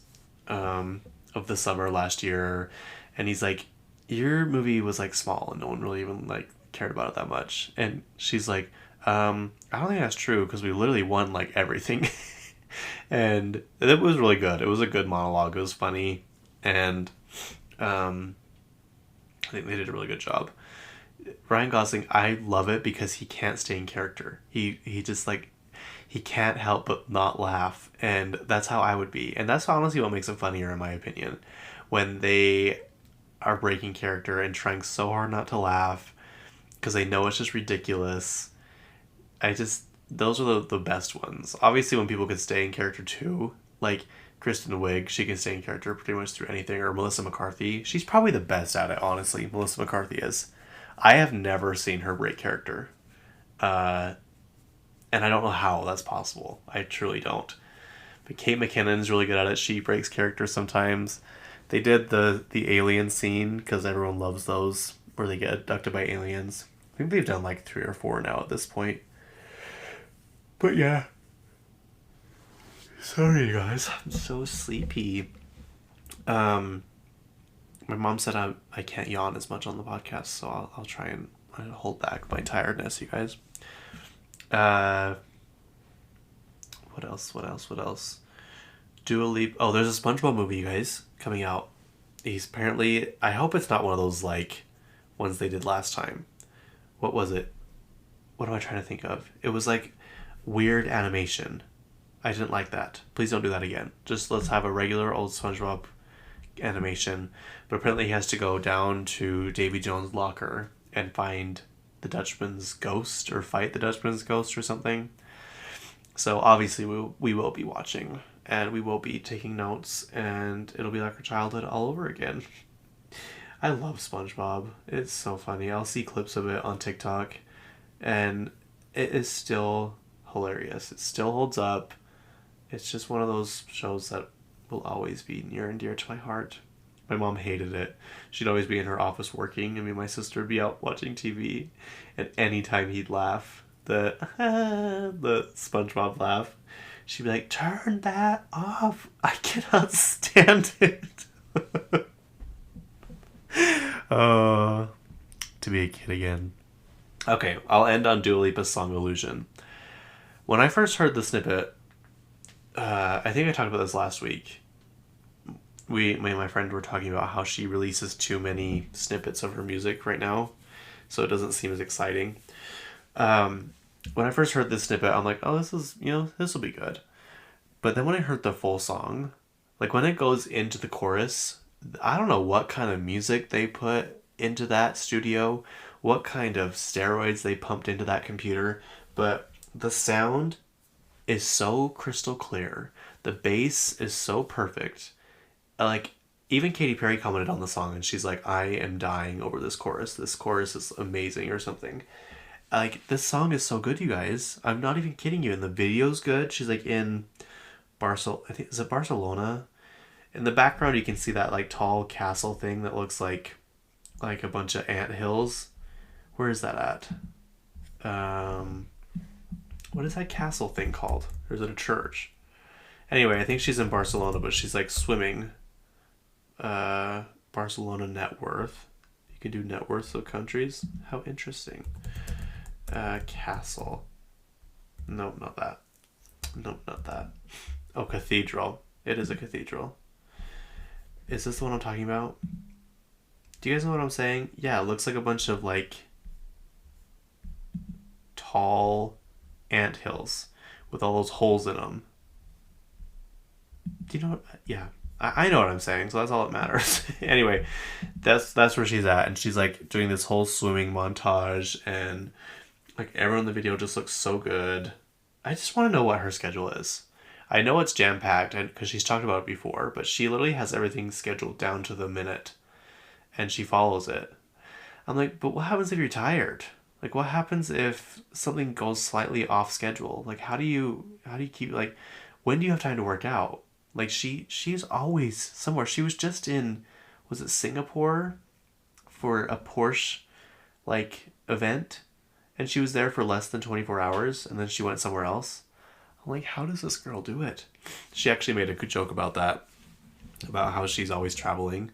of the summer last year. And he's like, your movie was like small and no one really even like cared about it that much. And she's like, I don't think that's true because we literally won like everything. And it was really good. It was a good monologue. It was funny. And I think they did a really good job. Ryan Gosling, I love it because he can't stay in character. He just like, he can't help but not laugh. And that's how I would be. And that's honestly what makes it funnier in my opinion. When they are breaking character and trying so hard not to laugh because they know it's just ridiculous. Those are the best ones. Obviously when people could stay in character too, like Kristen Wiig, she can stay in character pretty much through anything, or Melissa McCarthy. She's probably the best at it, honestly. Melissa McCarthy is. I have never seen her break character. And I don't know how that's possible. I truly don't. But Kate McKinnon's really good at it. She breaks character sometimes. They did the alien scene, because everyone loves those, where they get abducted by aliens. I think they've done like 3 or 4 now at this point. But yeah. Sorry, guys. I'm so sleepy. My mom said I can't yawn as much on the podcast, so I'll try and hold back my tiredness, you guys. What else? Dua Lipa. Oh, there's a SpongeBob movie, you guys, coming out. He's apparently... I hope it's not one of those, like, ones they did last time. What was it? What am I trying to think of? It was, like, weird animation. I didn't like that. Please don't do that again. Just let's have a regular old SpongeBob animation. But apparently he has to go down to Davy Jones' locker and find the Dutchman's ghost, or fight the Dutchman's ghost or something. So obviously we will be watching, and we will be taking notes, and it'll be like our childhood all over again. I love SpongeBob. It's so funny. I'll see clips of it on TikTok, and it is still hilarious. It still holds up. It's just one of those shows that will always be near and dear to my heart. My mom hated it. She'd always be in her office working, and me and my sister would be out watching TV, and anytime he'd laugh, the SpongeBob laugh, she'd be like, turn that off. I cannot stand it. To be a kid again. Okay, I'll end on Dua Lipa's song Illusion. When I first heard the snippet, I think I talked about this last week. Me and my friend were talking about how she releases too many snippets of her music right now, so it doesn't seem as exciting. When I first heard this snippet, I'm like, oh, this will be good. But then when I heard the full song, like when it goes into the chorus, I don't know what kind of music they put into that studio, what kind of steroids they pumped into that computer, but the sound is so crystal clear. The bass is so perfect. Like, even Katy Perry commented on the song, and she's like, I am dying over this chorus. This chorus is amazing, or something. Like, this song is so good, you guys. I'm not even kidding you. And the video's good. She's like in is it Barcelona? In the background, you can see that like tall castle thing that looks like a bunch of ant hills. Where is that at? What is that castle thing called? Or is it a church? Anyway, I think she's in Barcelona, but she's like swimming. Barcelona net worth. You can do net worths of countries. How interesting. Castle. Nope, not that. Nope, not that. Oh, cathedral. It is a cathedral. Is this the one I'm talking about? Do you guys know what I'm saying? Yeah, it looks like a bunch of like tall ant hills with all those holes in them. Do you know what? Yeah, I know what I'm saying, so that's all that matters. Anyway, that's where she's at, and she's like doing this whole swimming montage, and like everyone in the video just looks so good. I just want to know what her schedule is. I know it's jam packed because she's talked about it before, but she literally has everything scheduled down to the minute, and she follows it. I'm like, but what happens if you're tired? Like, what happens if something goes slightly off schedule? Like, how do you keep like, when do you have time to work out? Like, she's always somewhere. She was just in, was it Singapore, for a Porsche like event, and she was there for less than 24 hours, and then she went somewhere else. I'm like, how does this girl do it? She actually made a good joke about that, about how she's always traveling.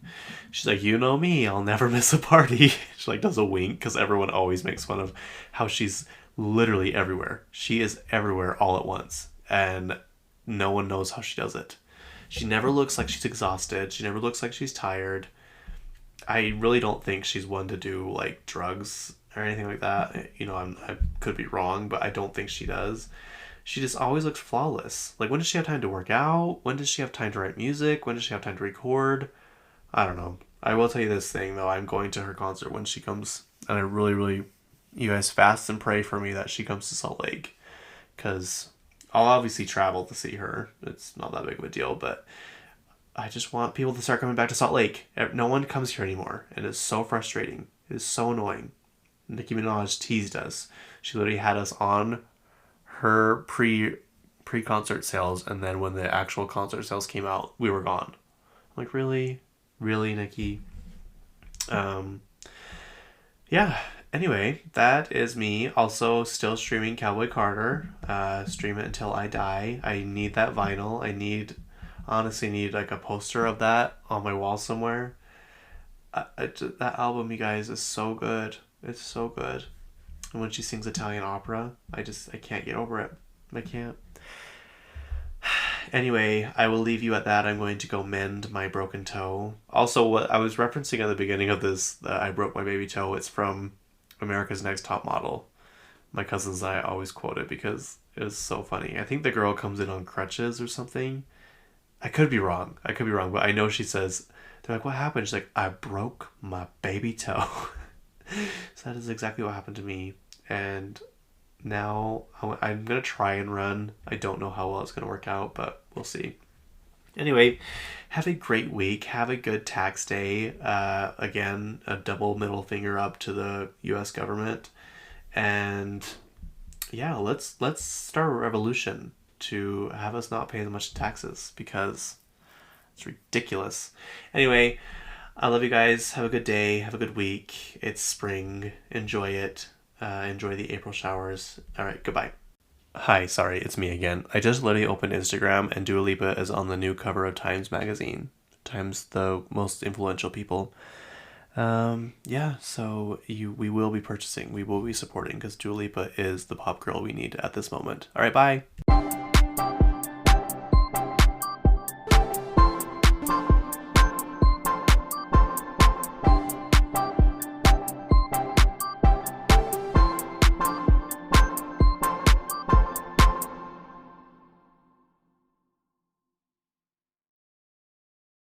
She's like, you know me, I'll never miss a party. She like does a wink because everyone always makes fun of how she's literally everywhere. She is everywhere all at once, and no one knows how she does it. She never looks like she's exhausted. She never looks like she's tired. I really don't think she's one to do like drugs or anything like that. You know, I could be wrong, but I don't think she does. She just always looks flawless. Like, when does she have time to work out? When does she have time to write music? When does she have time to record? I don't know. I will tell you this thing, though. I'm going to her concert when she comes. And I really, really, you guys fast and pray for me that she comes to Salt Lake. Because I'll obviously travel to see her. It's not that big of a deal. But I just want people to start coming back to Salt Lake. No one comes here anymore. And it's so frustrating. It is so annoying. Nicki Minaj teased us. She literally had us on her pre-concert sales, and then when the actual concert sales came out, we were gone. I'm like, really, Nikki? Yeah. Anyway, that is me. Also, still streaming Cowboy Carter. Stream it until I die. I need that vinyl. Honestly need like a poster of that on my wall somewhere. That album, you guys, is so good. It's so good. And when she sings Italian opera, I can't get over it. I can't. Anyway, I will leave you at that. I'm going to go mend my broken toe. Also, what I was referencing at the beginning of this, I broke my baby toe. It's from America's Next Top Model. My cousins and I always quote it because it was so funny. I think the girl comes in on crutches or something. I could be wrong, but I know she says, they're like, what happened? She's like, I broke my baby toe. So that is exactly what happened to me. And now I'm going to try and run. I don't know how well it's going to work out, but we'll see. Anyway, have a great week. Have a good tax day. Again, a double middle finger up to the U.S. government. And yeah, let's start a revolution to have us not pay as much taxes, because it's ridiculous. Anyway, I love you guys. Have a good day. Have a good week. It's spring. Enjoy it. Enjoy the April showers. All right, goodbye. Hi, sorry, it's me again. I just literally opened Instagram, and Dua Lipa is on the new cover of Times magazine. Times, the most influential people. Yeah, so we will be purchasing. We will be supporting, because Dua Lipa is the pop girl we need at this moment. All right, bye.